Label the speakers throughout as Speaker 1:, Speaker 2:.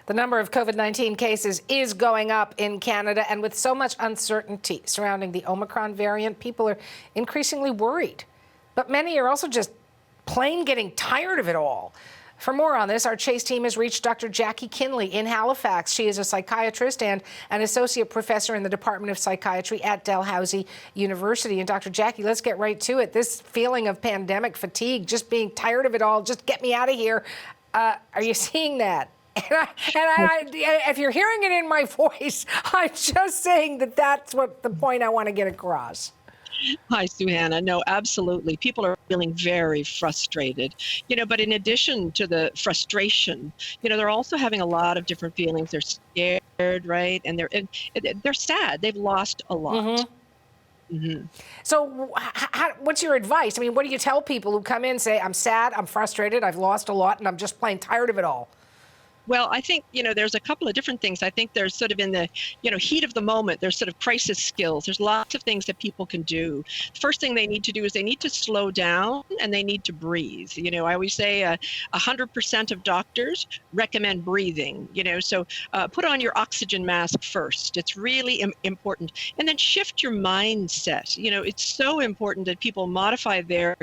Speaker 1: The number of COVID-19 cases is going up in Canada, and with so much uncertainty surrounding the Omicron variant, people are increasingly worried. But many are also just plain getting tired of it all. For more on this, our Chase team has reached Dr. Jackie Kinley in Halifax. She is a psychiatrist and an associate professor in the Department of Psychiatry at Dalhousie University. And Dr. Jackie, let's get right to it. This feeling of pandemic fatigue, just being tired of it all, just get me out of here. Are you seeing that? If you're hearing it in my voice, I'm just saying that that's what the point I want to get across.
Speaker 2: Hi, Suhanna. No, absolutely. People are feeling very frustrated, but in addition to the frustration, they're also having a lot of different feelings. They're scared, right? And they're sad. They've lost a lot.
Speaker 1: So what's your advice? I mean, what do you tell people who come in and say, I'm sad, I'm frustrated, I've lost a lot, and I'm just plain tired of it all?
Speaker 2: Well, I think, there's a couple of different things. I think there's sort of in the, heat of the moment, there's sort of crisis skills. There's lots of things that people can do. The first thing they need to do is they need to slow down and they need to breathe. I always say 100% of doctors recommend breathing, so put on your oxygen mask first. It's really important. And then shift your mindset. It's so important that people modify their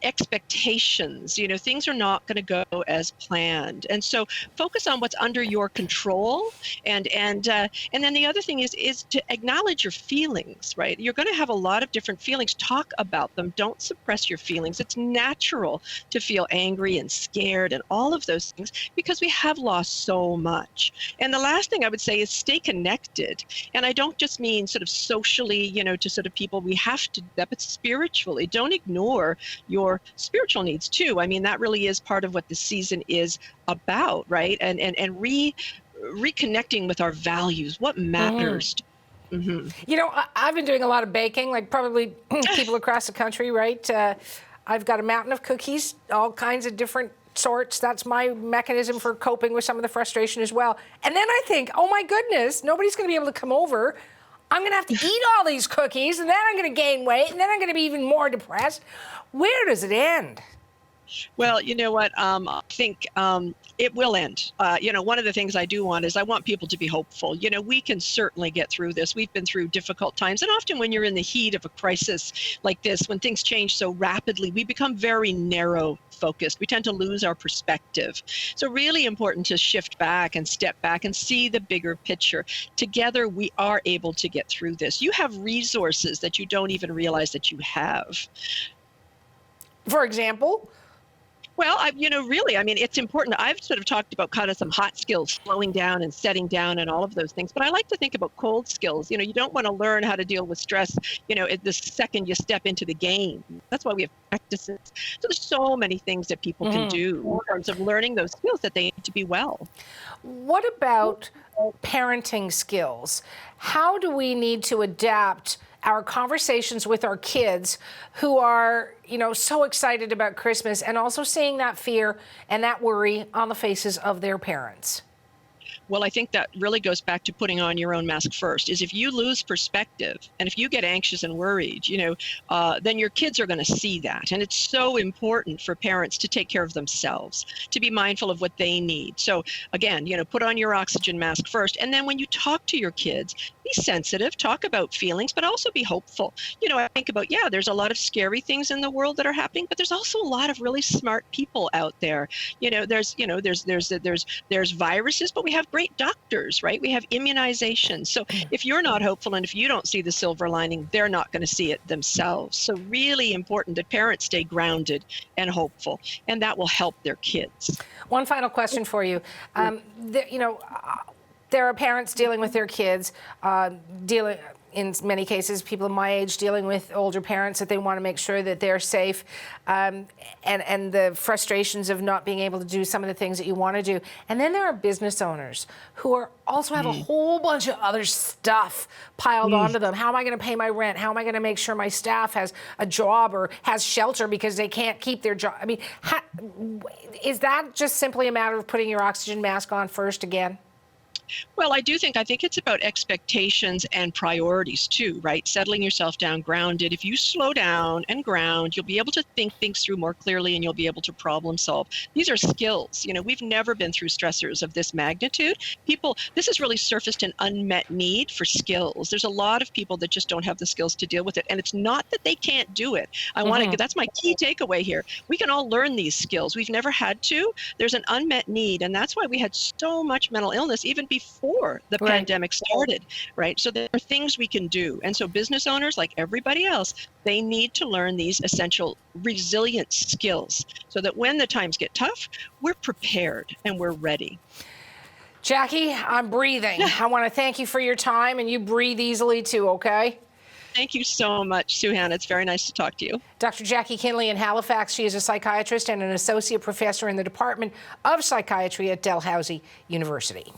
Speaker 2: expectations. Things are not going to go as planned, and so focus on what's under your control, and then the other thing is to acknowledge your feelings. Right, you're going to have a lot of different feelings. Talk about them. Don't suppress your feelings. It's natural to feel angry and scared and all of those things because we have lost so much. And the last thing I would say is stay connected, and I don't just mean sort of socially, to sort of people. We have to do that, but spiritually, don't ignore your spiritual needs too. I mean, that really is part of what the season is about, right? And reconnecting with our values, what matters.
Speaker 1: I've been doing a lot of baking, like probably people across the country, right? I've got a mountain of cookies, all kinds of different sorts. That's my mechanism for coping with some of the frustration as well. And then I think, oh my goodness, nobody's going to be able to come over. I'm going to have to eat all these cookies, and then I'm going to gain weight, and then I'm going to be even more depressed. Where does it end?
Speaker 2: Well, you know what? I think it will end. One of the things I do want is I want people to be hopeful. We can certainly get through this. We've been through difficult times. And often when you're in the heat of a crisis like this, when things change so rapidly, we become very narrow focused. We tend to lose our perspective. So really important to shift back and step back and see the bigger picture. Together, we are able to get through this. You have resources that you don't even realize that you have.
Speaker 1: For example?
Speaker 2: Well, really, I mean, it's important. I've sort of talked about kind of some hot skills, slowing down and setting down and all of those things. But I like to think about cold skills. You don't want to learn how to deal with stress, the second you step into the game. That's why we have practices. So there's so many things that people can do in terms of learning those skills that they need to be well.
Speaker 1: What about parenting skills? How do we need to adapt our conversations with our kids who are, so excited about Christmas and also seeing that fear and that worry on the faces of their parents?
Speaker 2: Well, I think that really goes back to putting on your own mask first, is if you lose perspective and if you get anxious and worried, then your kids are going to see that. And it's so important for parents to take care of themselves, to be mindful of what they need. So again, put on your oxygen mask first. And then when you talk to your kids, be sensitive, talk about feelings, but also be hopeful. I think about, there's a lot of scary things in the world that are happening, but there's also a lot of really smart people out there. There's viruses, but we have great doctors, right? We have immunizations. So if you're not hopeful and if you don't see the silver lining, they're not going to see it themselves. So really important that parents stay grounded and hopeful, and that will help their kids.
Speaker 1: One final question for you. There are parents dealing with their kids, in many cases, people my age dealing with older parents that they want to make sure that they're safe, and the frustrations of not being able to do some of the things that you want to do. And then there are business owners who also have a whole bunch of other stuff piled onto them. How am I going to pay my rent? How am I going to make sure my staff has a job or has shelter because they can't keep their job? I mean, is that just simply a matter of putting your oxygen mask on first again?
Speaker 2: Well, I think it's about expectations and priorities too, right? Settling yourself down, grounded. If you slow down and ground, you'll be able to think things through more clearly and you'll be able to problem solve. These are skills. We've never been through stressors of this magnitude. This has really surfaced an unmet need for skills. There's a lot of people that just don't have the skills to deal with it. And it's not that they can't do it. That's my key takeaway here. We can all learn these skills. We've never had to. There's an unmet need. And that's why we had so much mental illness even before the pandemic started, right? So there are things we can do. And so business owners, like everybody else, they need to learn these essential resilience skills so that when the times get tough, we're prepared and we're ready.
Speaker 1: Jackie, I'm breathing. I want to thank you for your time, and you breathe easily too, okay?
Speaker 2: Thank you so much, Sue-Ann. It's very nice to talk to you.
Speaker 1: Dr. Jackie Kinley in Halifax. She is a psychiatrist and an associate professor in the Department of Psychiatry at Dalhousie University.